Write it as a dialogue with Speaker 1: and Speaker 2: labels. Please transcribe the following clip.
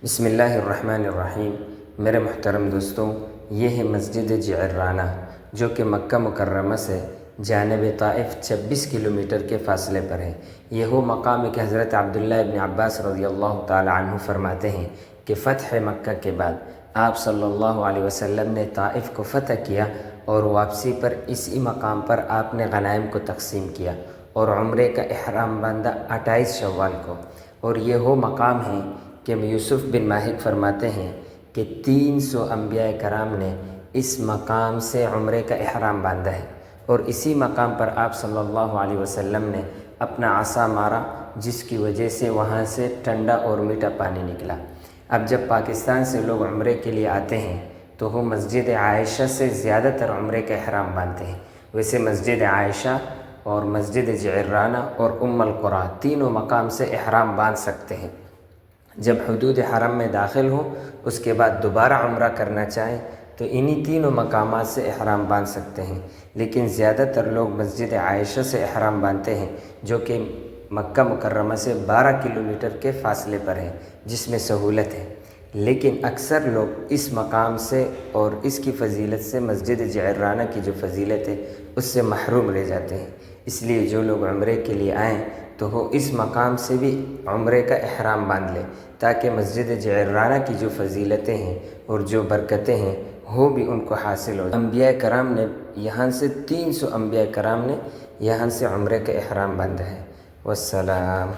Speaker 1: بسم اللہ الرحمن الرحیم۔ میرے محترم دوستوں، یہ ہے مسجد جعرانہ جو کہ مکہ مکرمہ سے جانب طائف 26 کلومیٹر کے فاصلے پر ہے۔ یہ وہ مقام ہے کہ حضرت عبداللہ ابن عباس رضی اللہ تعالی عنہ فرماتے ہیں کہ فتح مکہ کے بعد آپ صلی اللہ علیہ وسلم نے طائف کو فتح کیا اور واپسی پر اسی مقام پر آپ نے غنائم کو تقسیم کیا اور عمرے کا احرام باندھا 28 شوال کو۔ اور یہ وہ مقام ہے کہ یوسف بن ماہک فرماتے ہیں کہ 300 انبیاء کرام نے اس مقام سے عمرے کا احرام باندھا ہے، اور اسی مقام پر آپ صلی اللہ علیہ وسلم نے اپنا عصا مارا، جس کی وجہ سے وہاں سے ٹھنڈا اور میٹھا پانی نکلا۔ اب جب پاکستان سے لوگ عمرے کے لیے آتے ہیں تو وہ مسجد عائشہ سے زیادہ تر عمرے کا احرام باندھتے ہیں۔ ویسے مسجد عائشہ اور مسجد جعرانہ اور القریٰ تینوں مقام سے احرام باندھ سکتے ہیں۔ جب حدود حرم میں داخل ہوں اس کے بعد دوبارہ عمرہ کرنا چاہیں تو انہی تینوں مقامات سے احرام باندھ سکتے ہیں، لیکن زیادہ تر لوگ مسجد عائشہ سے احرام باندھتے ہیں جو کہ مکہ مکرمہ سے 12 کلومیٹر کے فاصلے پر ہے، جس میں سہولت ہے۔ لیکن اکثر لوگ اس مقام سے اور اس کی فضیلت سے، مسجد جعرانہ کی جو فضیلت ہے، اس سے محروم رہ جاتے ہیں۔ اس لیے جو لوگ عمرے کے لیے آئیں تو وہ اس مقام سے بھی عمرے کا احرام باندھ لیں، تاکہ مسجد جعرانہ کی جو فضیلتیں ہیں اور جو برکتیں ہیں وہ بھی ان کو حاصل ہو۔ انبیاء کرام نے یہاں سے 300 انبیاء کرام نے یہاں سے عمرے کا احرام باندھا ہے۔ والسلام۔